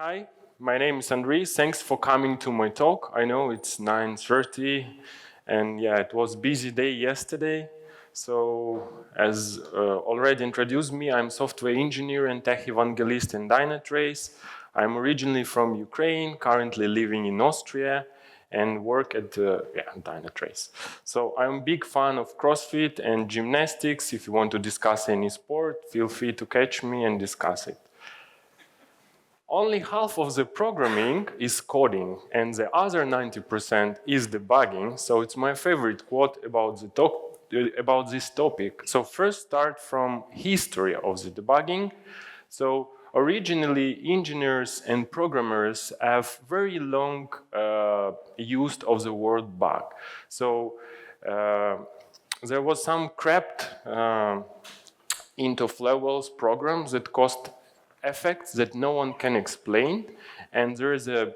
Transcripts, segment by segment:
Hi, my name is Andrii. Thanks for coming to my talk. I know it's 9:30 and yeah, it was a busy day yesterday. So as already introduced me, I'm software engineer and tech evangelist in NetworkPolices. I'm originally from Ukraine, currently living in Austria and work at NetworkPolices. So I'm a big fan of CrossFit and gymnastics. If you want to discuss any sport, feel free to catch me and discuss it. Only half of the programming is coding, and the other 90% is debugging. So it's my favorite quote about this topic. So first start from history of the debugging. So originally, engineers and programmers have very long use of the word bug. So there was some cracked into levels programs that cost effects that no one can explain, and there is a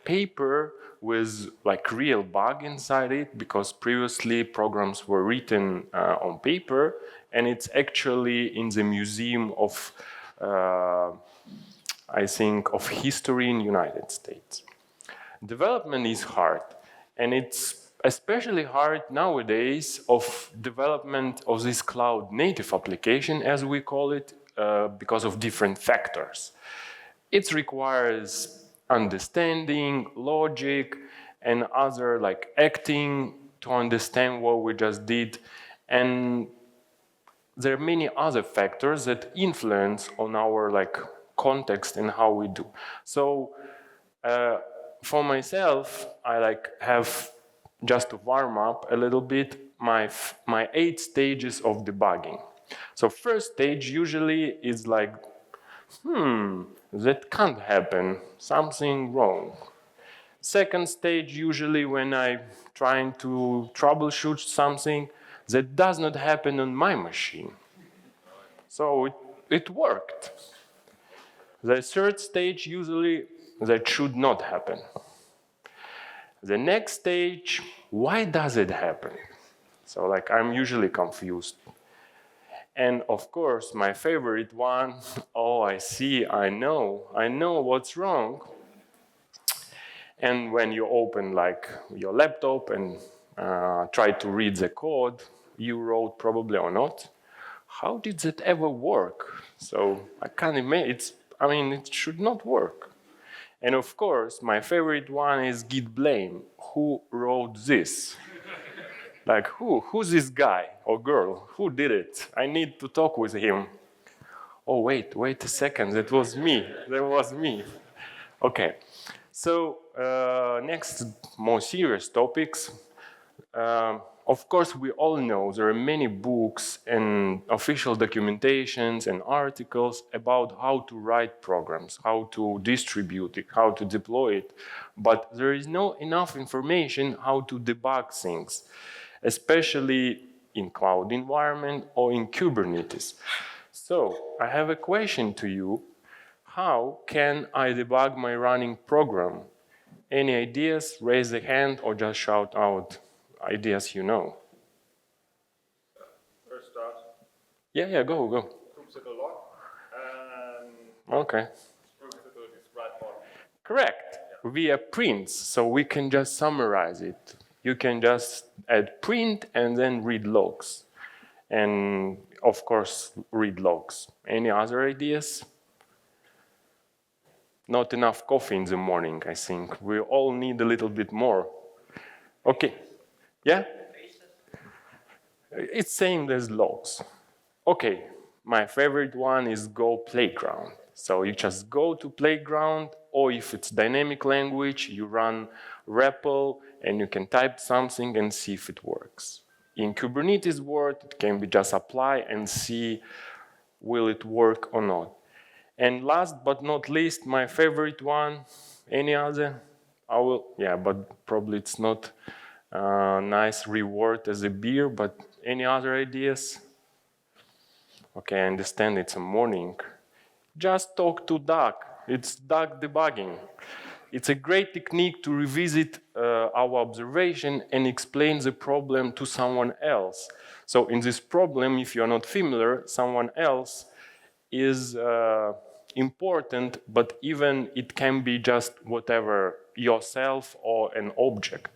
paper with like real bug inside it, because previously programs were written on paper, and it's actually in the museum of I think of history in United States. Development is hard, and it's especially hard nowadays of development of this cloud native application, as we call it, because of different factors. It requires understanding, logic, and other like acting to understand what we just did. And there are many other factors that influence on our like context and how we do. So for myself, I like have, just to warm up a little bit, my 8 stages of debugging. So first stage usually is like, that can't happen, something wrong. Second stage usually when I'm trying to troubleshoot something that does not happen on my machine. So it worked. The third stage usually that should not happen. The next stage, why does it happen? So like I'm usually confused. And of course, my favorite one, oh, I see, I know what's wrong. And when you open like your laptop and try to read the code you wrote probably or not, how did that ever work? So I can't imagine, it should not work. And of course, my favorite one is git blame. Who wrote this? Like, who's this guy or girl? Who did it? I need to talk with him. Oh, wait a second, that was me. Okay, so next, more serious topics. Of course, we all know there are many books and official documentations and articles about how to write programs, how to distribute it, how to deploy it, but there is not enough information how to debug things, especially in cloud environment or in Kubernetes. So I have a question to you. How can I debug my running program? Any ideas? Raise the hand or just shout out ideas you know. First start. Yeah, go. Kubectl log. Okay. Kubectl describe log. Correct. Via prints, so we can just summarize it. You can just add print and then read logs. And of course, read logs. Any other ideas? Not enough coffee in the morning, I think. We all need a little bit more. Okay. Yeah? It's same as logs. Okay, my favorite one is Go Playground. So you just go to Playground, or if it's dynamic language, you run REPL and you can type something and see if it works. In Kubernetes world, it can be just apply and see will it work or not. And last but not least, my favorite one, any other? But probably it's not a nice reward as a beer, but any other ideas? Okay, I understand it's a morning. Just talk to Doug. It's Doug debugging. It's a great technique to revisit our observation and explain the problem to someone else. So in this problem, if you're not familiar, someone else is important, but even it can be just whatever, yourself or an object.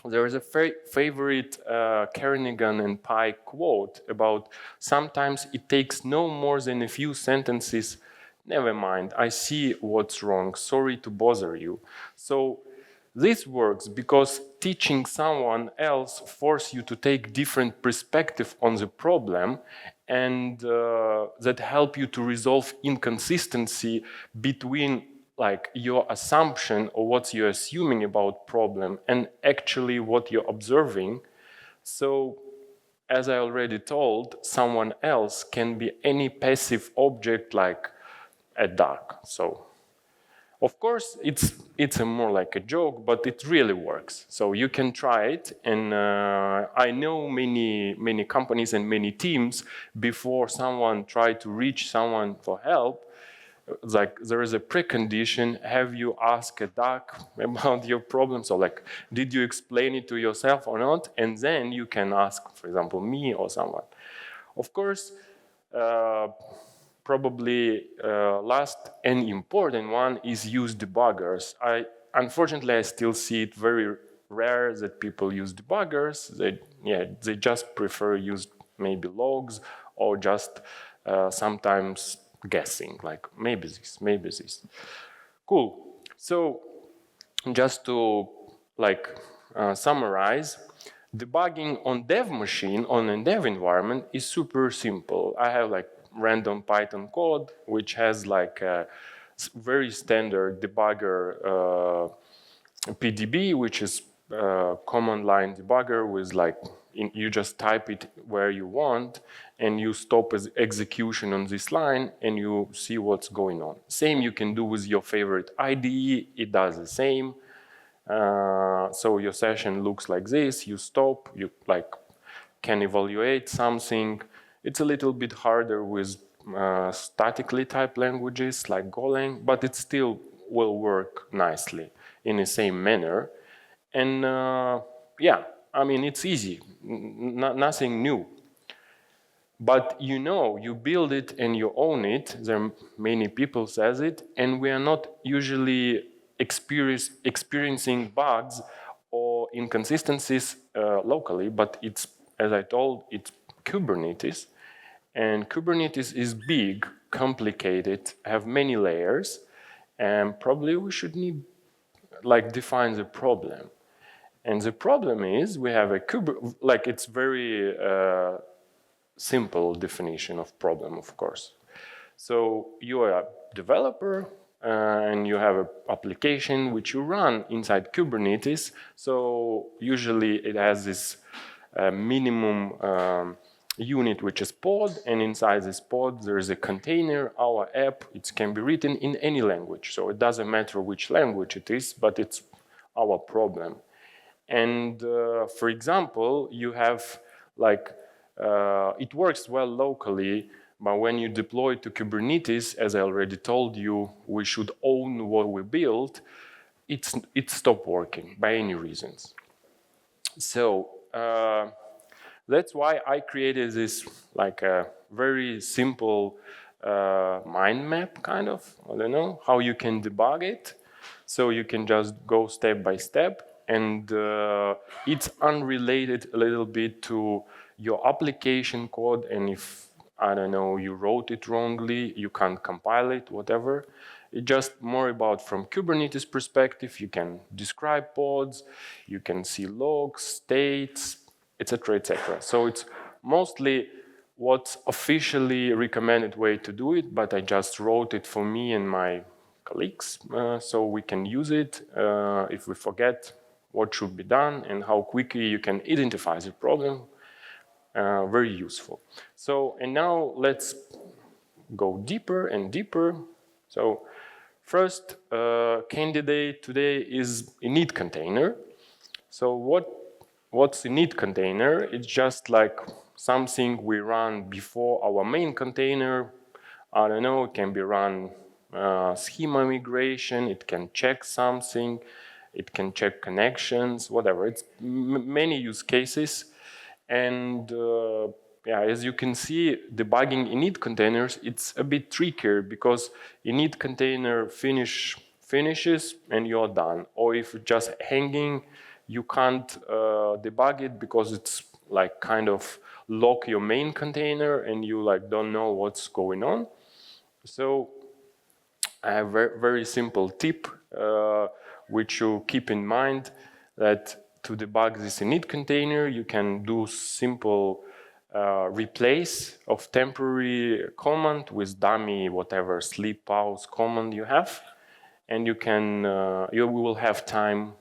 There is a favorite Kernighan and Pike quote about sometimes it takes no more than a few sentences. Never mind, I see what's wrong. Sorry to bother you. So this works because teaching someone else forces you to take different perspective on the problem, and that help you to resolve inconsistency between like your assumption or what you're assuming about problem and actually what you're observing. So as I already told, someone else can be any passive object like a duck. So of course, it's a more like a joke, but it really works. So you can try it, and I know many companies and many teams before someone try to reach someone for help. Like there is a precondition: have you asked a duck about your problem? So like, did you explain it to yourself or not? And then you can ask, for example, me or someone. Of course. Probably last and important one is use debuggers. Unfortunately, I still see it very rare that people use debuggers. They just prefer use maybe logs or just sometimes guessing, like maybe this, maybe this. Cool. So just to like summarize, debugging on dev machine, on a dev environment is super simple. I have like random Python code, which has like a very standard debugger PDB, which is a command line debugger with like, you just type it where you want and you stop execution on this line and you see what's going on. Same you can do with your favorite IDE, it does the same. So your session looks like this, you stop, you like can evaluate something. It's a little bit harder with statically typed languages like Golang, but it still will work nicely in the same manner. And yeah, I mean, it's easy, nothing new. But you build it and you own it. There are many people says it, and we are not usually experiencing bugs or inconsistencies locally, but it's, as I told, it's Kubernetes. And Kubernetes is big, complicated, have many layers, and probably we should need, like, define the problem. And the problem is we have a like it's very simple definition of problem, of course. So you are a developer and you have an application which you run inside Kubernetes. So usually it has this minimum unit which is pod, and inside this pod there is a container, our app. It can be written in any language, so it doesn't matter which language it is, but it's our problem. And for example, you have like it works well locally, but when you deploy it to Kubernetes, as I already told you, we should own what we built. It stopped working by any reasons. So that's why I created this like a very simple mind map, kind of. I don't know how you can debug it. So you can just go step by step, and it's unrelated a little bit to your application code. And if, I don't know, you wrote it wrongly, you can't compile it, whatever. It's just more about from Kubernetes perspective. You can describe pods, you can see logs, states, etc., etc. So it's mostly what's officially recommended way to do it, but I just wrote it for me and my colleagues, so we can use it if we forget what should be done and how quickly you can identify the problem. Very useful. So, and now let's go deeper and deeper. So first candidate today is init container. So what's init container? It's just like something we run before our main container. I don't know, it can be run schema migration, it can check something, it can check connections, whatever. It's many use cases. And yeah, as you can see, debugging init containers, it's a bit trickier because init container finishes and you're done. Or if it's just hanging, you can't debug it because it's like kind of lock your main container and you like don't know what's going on. So I have a very simple tip which you keep in mind, that to debug this init container, you can do simple replace of temporary command with dummy whatever sleep pause command you have, and you can you will have time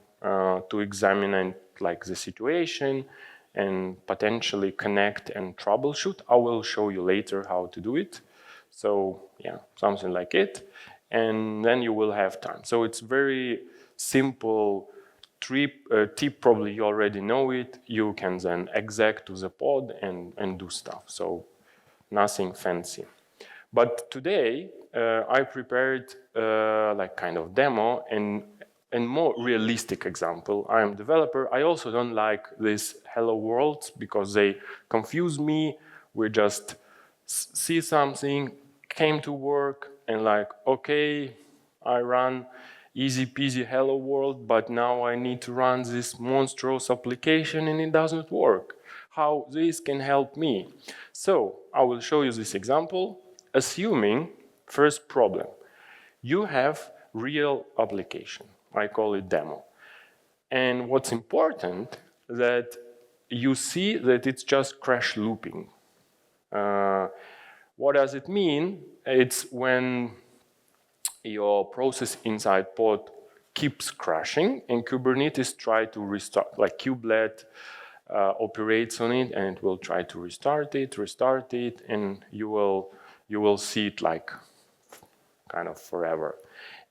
to examine like the situation and potentially connect and troubleshoot. I will show you later how to do it. So yeah, something like it, and then you will have time. So it's very simple tip, probably you already know it. You can then exec to the pod and do stuff. So nothing fancy. But today I prepared like kind of demo and more realistic example. I am developer. I also don't like these hello worlds because they confuse me. We just see something, came to work, and like, okay, I run easy peasy hello world, but now I need to run this monstrous application and it doesn't work. How this can help me? So I will show you this example, assuming first problem. You have real application. I call it demo. And what's important that you see that it's just crash looping. What does it mean? It's when your process inside pod keeps crashing and Kubernetes try to restart, like kubelet operates on it and it will try to restart it, and you will see it like kind of forever.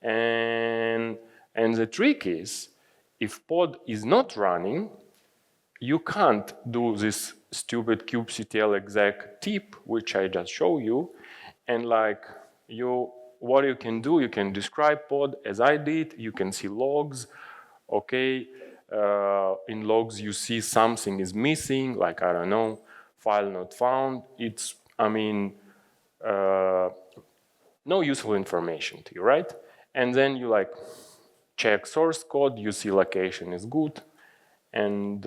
And the trick is, if pod is not running, you can't do this stupid kubectl exec tip, which I just showed you, and like what you can do, you can describe pod as I did, you can see logs, okay, in logs you see something is missing, like, I don't know, file not found, it's, I mean, no useful information to you, right? And then you like check source code, you see location is good, and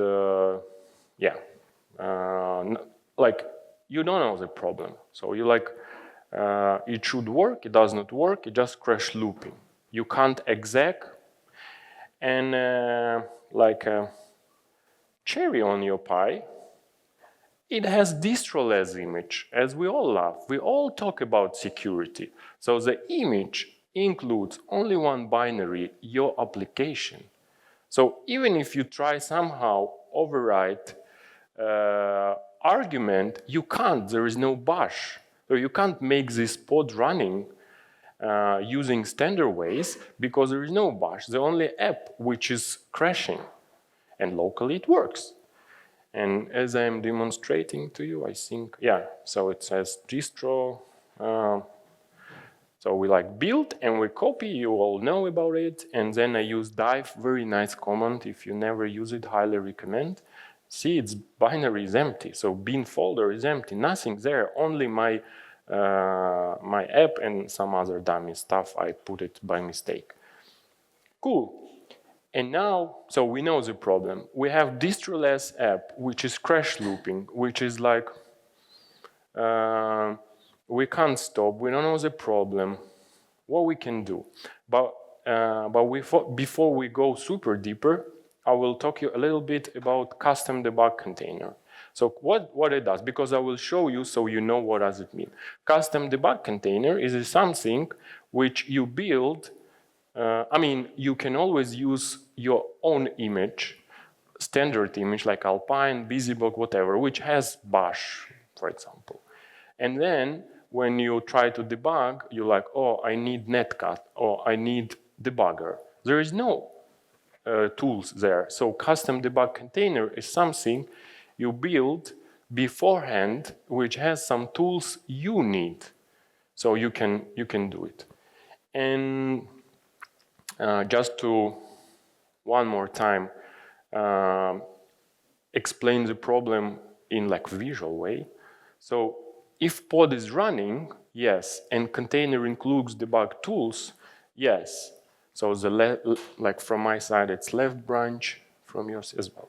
yeah, like you don't know the problem. So you like, it should work, it does not work, it just crash looping. You can't exec, and like a cherry on your pie, it has distroless image, as we all love. We all talk about security. So the image includes only one binary, your application. So even if you try somehow override argument, you can't, there is no bash. So you can't make this pod running using standard ways because there is no bash. The only app which is crashing, and locally it works. And as I'm demonstrating to you, I think, yeah, so it says distro. So we like build and we copy, you all know about it. And then I use dive, very nice command. If you never use it, highly recommend. See, its binary is empty. So bin folder is empty, nothing there, only my app and some other dummy stuff. I put it by mistake. Cool. And now, so we know the problem. We have distroless app, which is crash looping, which is like, we can't stop, we don't know the problem, what we can do. But before we go super deeper, I will talk you a little bit about custom debug container. So what it does, because I will show you so you know what does it mean. Custom debug container is something which you build. I mean, you can always use your own image, standard image like Alpine, BusyBug, whatever, which has bash, for example. And then when you try to debug, you're like, oh, I need netcat, or I need debugger. There is no tools there. So custom debug container is something you build beforehand, which has some tools you need. So you can do it. And just to one more time explain the problem in like visual way. So if pod is running, yes, and container includes debug tools, yes. So like from my side, it's left branch, from yours as well.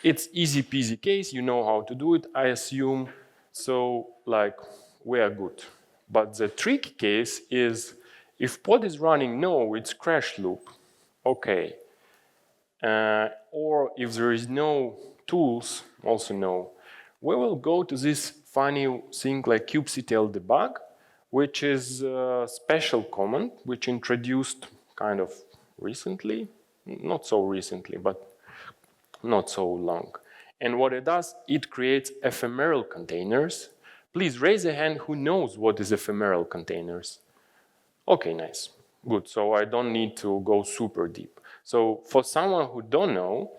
It's easy peasy case, you know how to do it, I assume. So like we are good. But the tricky case is if pod is running, no, it's crash loop. Okay. Or if there is no tools, also no. We will go to this funny thing like kubectl debug, which is a special command which introduced kind of recently, not so recently, but not so long. And what it does, it creates ephemeral containers. Please raise a hand who knows what is ephemeral containers. Okay, nice, good. So I don't need to go super deep. So for someone who don't know,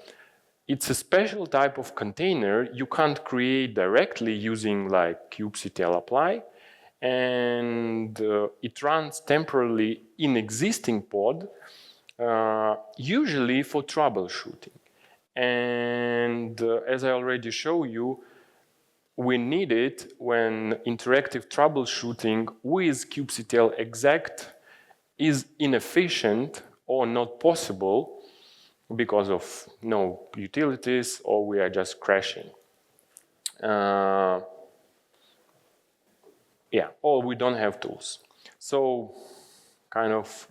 it's a special type of container you can't create directly using like kubectl apply, and it runs temporarily in existing pod, usually for troubleshooting. And as I already showed you, we need it when interactive troubleshooting with kubectl exec is inefficient or not possible because of no utilities or we are just crashing. Yeah, or we don't have tools. So kind of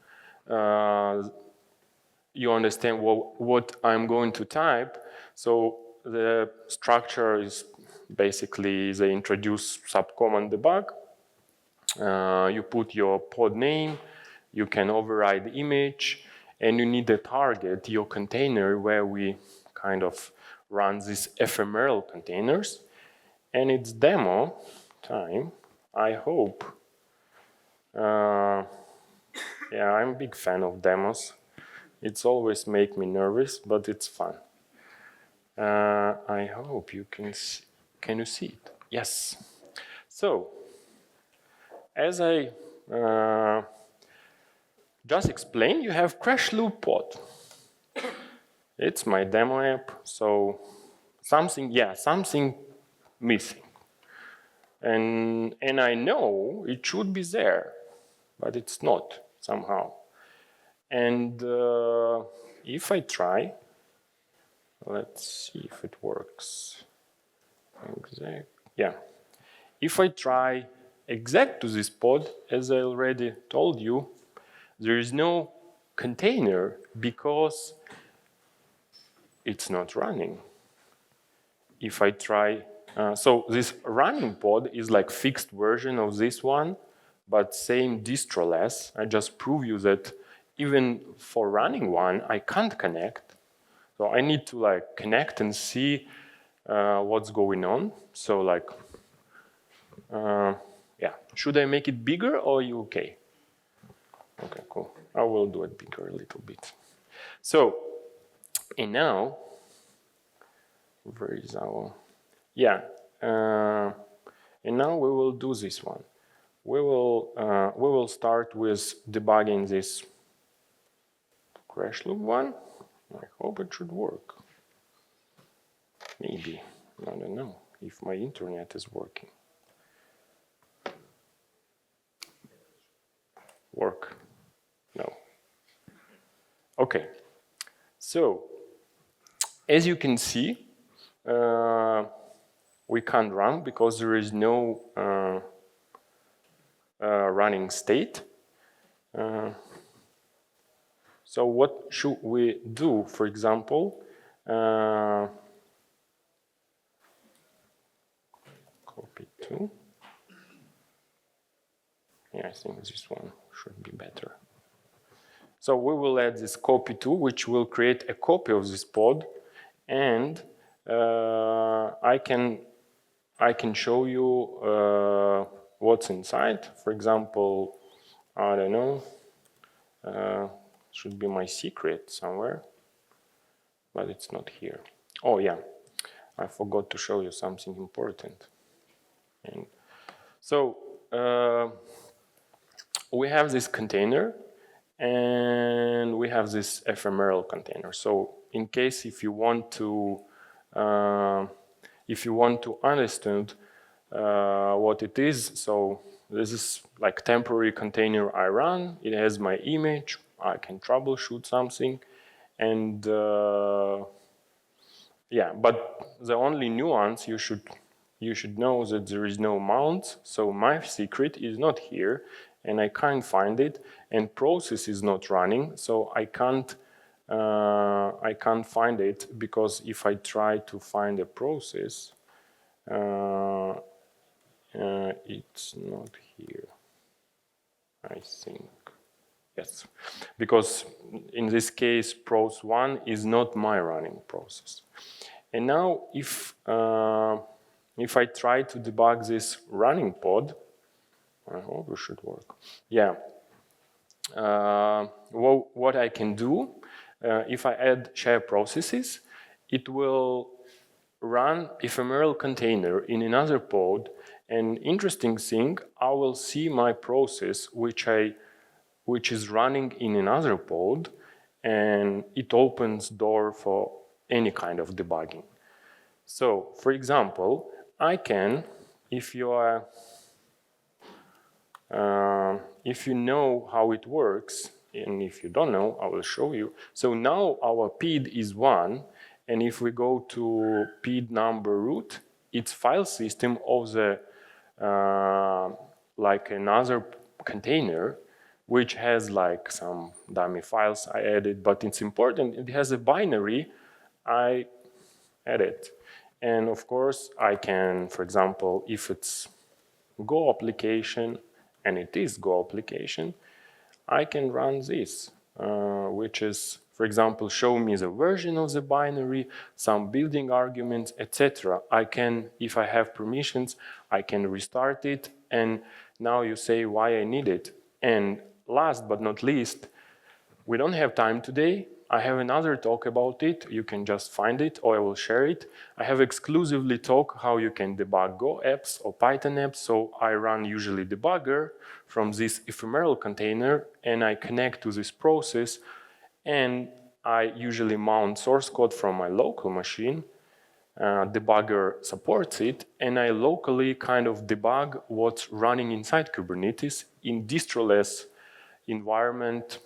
you understand what I'm going to type. So the structure is basically they introduce subcommand debug. You put your pod name, you can override the image, and you need a target, your container, where we kind of run these ephemeral containers. And it's demo time, I hope. Yeah, I'm a big fan of demos. It's always make me nervous, but it's fun. I hope you can see. Can you see it? Yes. So, as I just explained, you have crash loop pod. It's my demo app, so something missing. And I know it should be there, but it's not somehow. And if I try, let's see if it works. Exec, yeah. If I try exec to this pod, as I already told you, there is no container because it's not running. If I try, so this running pod is like fixed version of this one, but same distroless. I just prove you that even for running one, I can't connect. So I need to like connect and see what's going on. So like, yeah, should I make it bigger or are you okay? Okay, cool. I will do it bigger a little bit. So, and now, where is our, yeah, and now we will do this one. We will start with debugging this crash loop one. I hope it should work. Maybe, I don't know if my internet is working. Work, no. Okay, so as you can see, we can't run because there is no running state. So what should we do? For example, copy to. Yeah, I think this one should be better. So we will add this copy to, which will create a copy of this pod, and I can show you what's inside. For example, I don't know, should be my secret somewhere, but it's not here. Oh yeah, I forgot to show you something important. And so we have this container and we have this ephemeral container. So in case if you want to understand what it is. So this is like temporary container I run. It has my image. I can troubleshoot something, and yeah. But the only nuance you should know that there is no mount. So my secret is not here, and I can't find it. And process is not running, so I can't find it, because if I try to find a process, it's not here, I think. Yes, because in this case, pros1 is not my running process. And now, if I try to debug this running pod, I hope it should work. Yeah. What I can do, if I add share processes, it will run ephemeral container in another pod. And interesting thing, I will see my process which is running in another pod, and it opens door for any kind of debugging. So, for example, I can, if you know how it works, and if you don't know, I will show you. So now our PID is 1, and if we go to PID number root, it's file system of the like another container, which has like some dummy files I added, but it's important. It has a binary I added. And of course, I can, for example, if it's Go application, and it is Go application, I can run this, which is, for example, show me the version of the binary, some building arguments, etc. I can, if I have permissions, I can restart it, and now you say why I need it. And last but not least, we don't have time today. I have another talk about it. You can just find it, or I will share it. I have exclusively talk how you can debug Go apps or Python apps. So I run usually debugger from this ephemeral container, and I connect to this process, and I usually mount source code from my local machine. Debugger supports it, and I locally kind of debug what's running inside Kubernetes in distroless environment,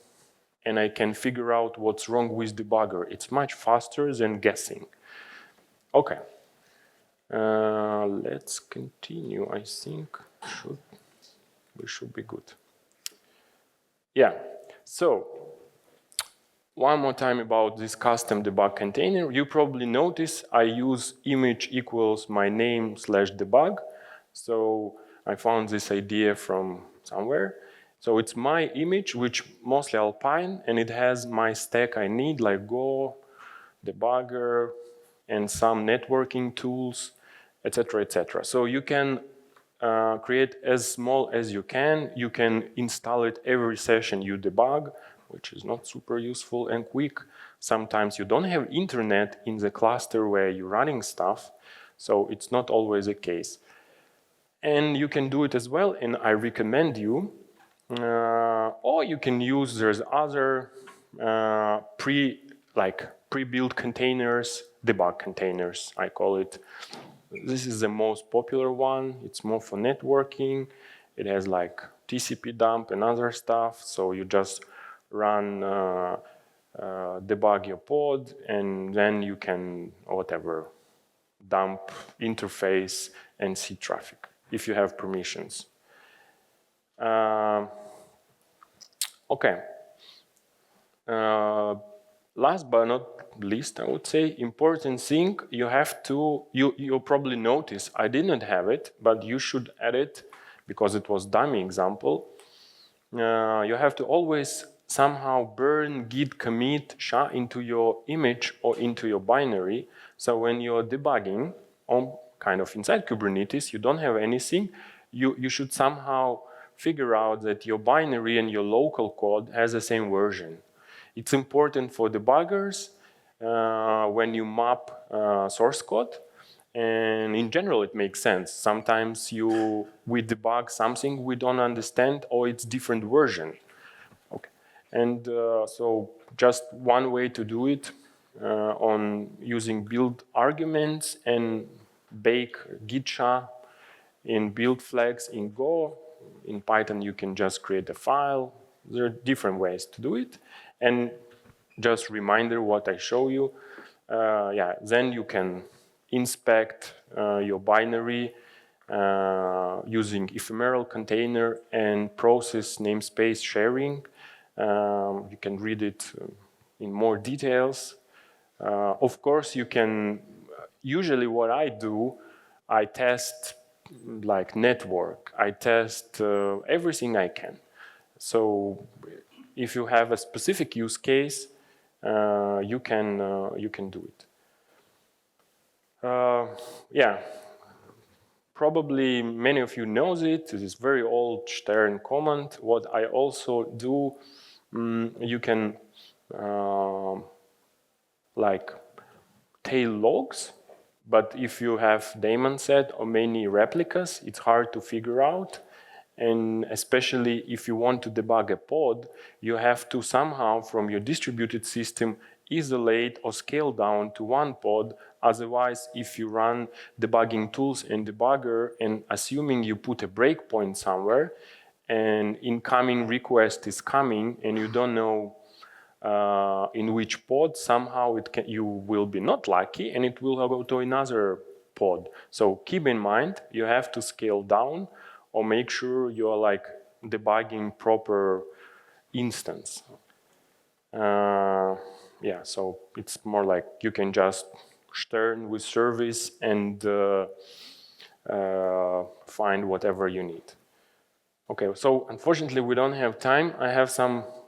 and I can figure out what's wrong with debugger. It's much faster than guessing. Okay, let's continue. I think we should be good. Yeah, so one more time about this custom debug container. You probably notice I use image equals my name / debug. So I found this idea from somewhere. So it's my image, which mostly Alpine, and it has my stack I need, like Go, debugger, and some networking tools, etc., etc. So you can create as small as you can. You can install it every session you debug, which is not super useful and quick. Sometimes you don't have internet in the cluster where you're running stuff, so it's not always the case. And you can do it as well, and I recommend you. Or you can use, there's other pre-built containers, debug containers, I call it. This is the most popular one. It's more for networking. It has like TCP dump and other stuff. So you just run debug your pod, and then you can, whatever, dump interface and see traffic if you have permissions. Okay. Last but not least, I would say, important thing, you have to, you'll probably notice, I didn't have it, but you should add it because it was dummy example. You have to always somehow burn git commit SHA into your image or into your binary. So when you're debugging on kind of inside Kubernetes, you don't have anything, you should somehow figure out that your binary and your local code has the same version. It's important for debuggers when you map source code, and in general it makes sense. Sometimes we debug something we don't understand, or it's different version. Okay, and so just one way to do it on using build arguments and bake git SHA in build flags in Go. In Python, you can just create a file. There are different ways to do it. And just reminder what I show you. Yeah, then you can inspect your binary using ephemeral container and process namespace sharing. You can read it in more details. Of course, you can, usually what I do, I test like network. I test everything I can. So if you have a specific use case, you can do it. Yeah, probably many of you knows it. It is very old Stern command. What I also do, you can like tail logs, but if you have daemon set or many replicas, it's hard to figure out. And especially if you want to debug a pod, you have to somehow from your distributed system isolate or scale down to one pod. Otherwise, if you run debugging tools and debugger and assuming you put a breakpoint somewhere and incoming request is coming and you don't know in which pod, somehow you will be not lucky and it will go to another pod. So keep in mind, you have to scale down or make sure you're like debugging proper instance. Yeah, so it's more like you can just stern with service and find whatever you need. Okay, so unfortunately we don't have time. I have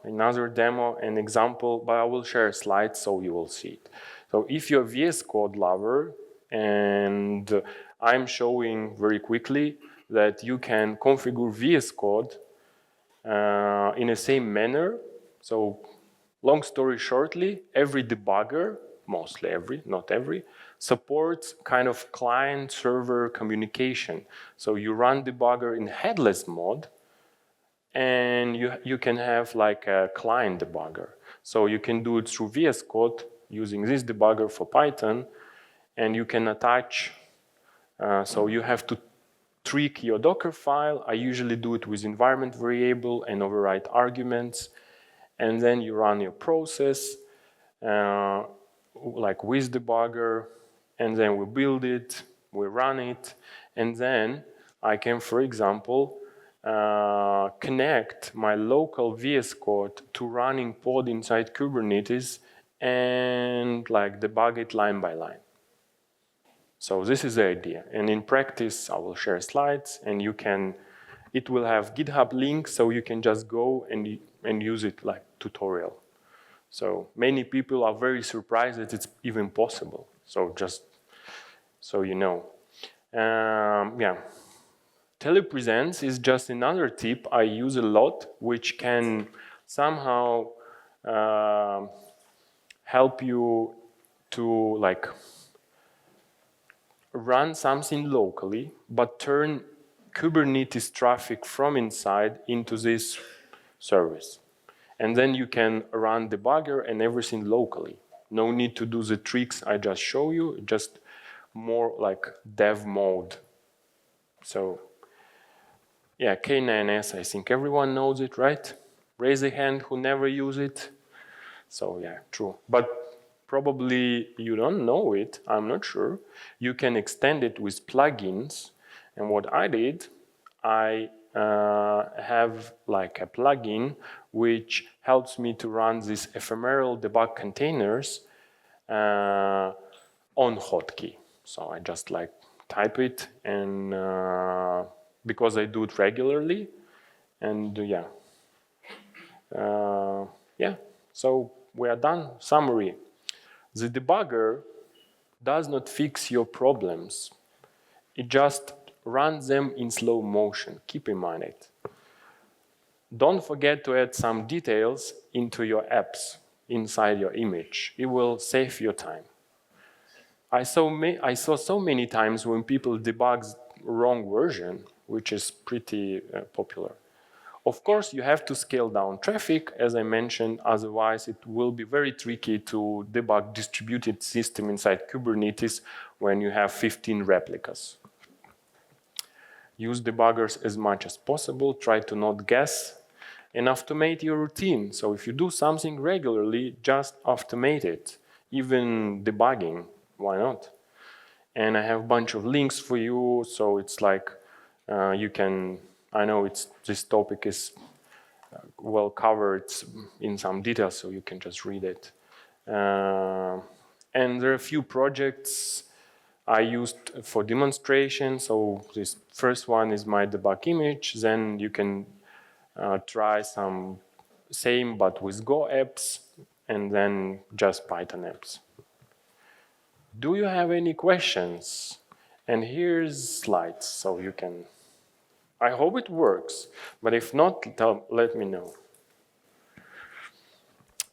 another demo and example, but I will share slides so you will see it. So if you're a VS Code lover, and I'm showing very quickly that you can configure VS Code in the same manner. So long story shortly, every debugger, mostly every, not every, supports kind of client-server communication. So you run debugger in headless mode, and you can have like a client debugger. So you can do it through VS Code using this debugger for Python, and you can attach, so you have to trick your Docker file. I usually do it with environment variable and override arguments, and then you run your process like with debugger, and then we build it, we run it, and then I can, for example, connect my local VS Code to running pod inside Kubernetes and like debug it line by line. So this is the idea. And in practice, I will share slides and it will have GitHub links so you can just go and use it like tutorial. So many people are very surprised that it's even possible. So just so you know. Yeah. Telepresence is just another tip I use a lot, which can somehow help you to like run something locally, but turn Kubernetes traffic from inside into this service. And then you can run debugger and everything locally. No need to do the tricks I just show you, just more like dev mode. So yeah, K8s, I think everyone knows it, right? Raise a hand who never use it. So yeah, true. But probably you don't know it, I'm not sure. You can extend it with plugins. And what I did, I have like a plugin which helps me to run these ephemeral debug containers on hotkey. So I just like type it, and because I do it regularly, and yeah. Yeah, so we are done. Summary. The debugger does not fix your problems. It just runs them in slow motion. Keep in mind it. Don't forget to add some details into your apps inside your image. It will save your time. I saw so many times when people debug wrong version, which is pretty popular. Of course, you have to scale down traffic, as I mentioned, otherwise it will be very tricky to debug distributed system inside Kubernetes when you have 15 replicas. Use debuggers as much as possible. Try to not guess and automate your routine. So if you do something regularly, just automate it. Even debugging, why not? And I have a bunch of links for you. So it's like you can, I know this topic is well covered in some detail, so you can just read it. And there are a few projects I used for demonstration. So this first one is my debug image. Then you can try some same but with Go apps, and then just Python apps. Do you have any questions? And here's slides, so you can. I hope it works, but if not, let me know.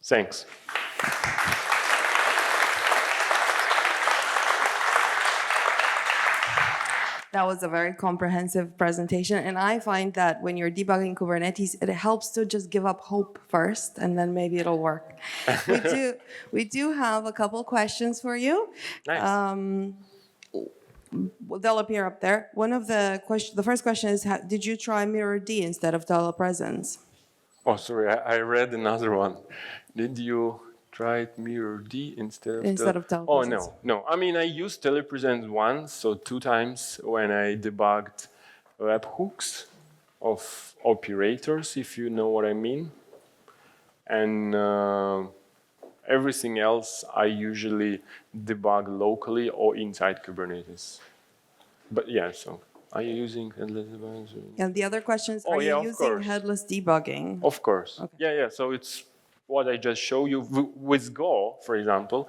Thanks. That was a very comprehensive presentation, and I find that when you're debugging Kubernetes, it helps to just give up hope first, and then maybe it'll work. We do have a couple questions for you. Nice. They'll appear up there. One of the first question is, did you try mirror-d instead of telepresence? Oh, sorry, I read another one. Did you try mirror-d instead of telepresence? Oh, no. I mean, I used telepresence once, so 2 times when I debugged webhooks of operators, if you know what I mean. And everything else, I usually debug locally or inside Kubernetes. But yeah, so are you using headless debugging? And the other question is, are you using headless debugging? Of course. Okay. Yeah. So it's what I just showed you. With Go, for example,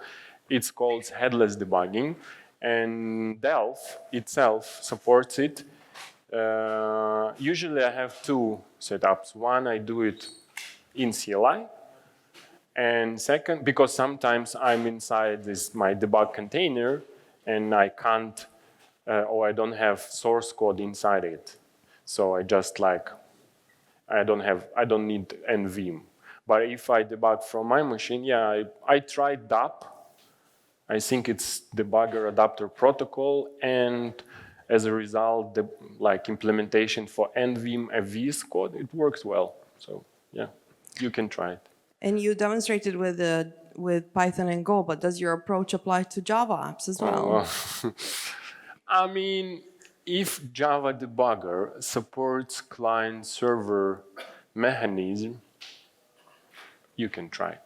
it's called headless debugging, and Delph itself supports it. Usually I have 2 setups. One, I do it in CLI. And second, because sometimes I'm inside my debug container and I can't, or I don't have source code inside it. So I just I don't need NVim. But if I debug from my machine, yeah, I tried DAP. I think it's debugger adapter protocol, and as a result, the implementation for NVim VS Code, it works well. So yeah, you can try it. And you demonstrated with Python and Go, but does your approach apply to Java apps as well? I mean, if Java debugger supports client-server mechanism, you can try.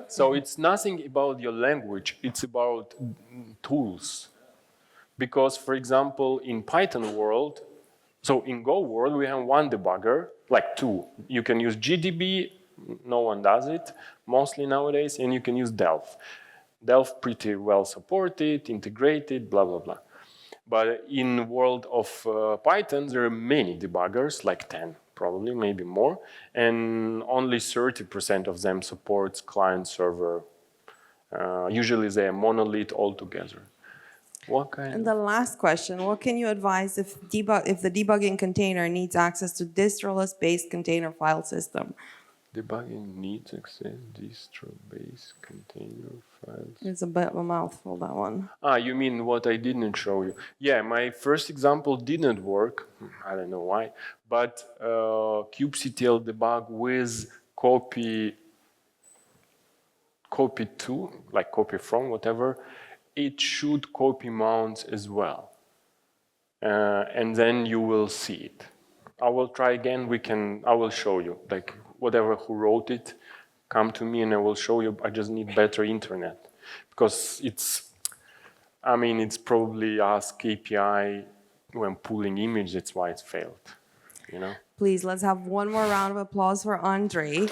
So it's nothing about your language, it's about tools. Because, for example, in Python world, so in Go world, we have 1 debugger, 2. You can use GDB, no one does it, mostly nowadays, and you can use Delph. Delph pretty well supported, integrated, blah, blah, blah. But in world of Python, there are many debuggers, 10, probably, maybe more, and only 30% of them supports client-server. Usually they are monolith altogether. And the last question, what can you advise if the debugging container needs access to distro-based container file system? Debugging needs access distro-based container files. It's a bit of a mouthful, that one. You mean what I didn't show you? Yeah, my first example didn't work. I don't know why. But kubectl debug with copy to, copy from, whatever, it should copy mounts as well. And then you will see it. I will try again. I will show you. Whatever who wrote it, come to me and I will show you. I just need better internet. Because it's probably Ask API when pulling image, that's why it's failed. Please, let's have one more round of applause for Andrii.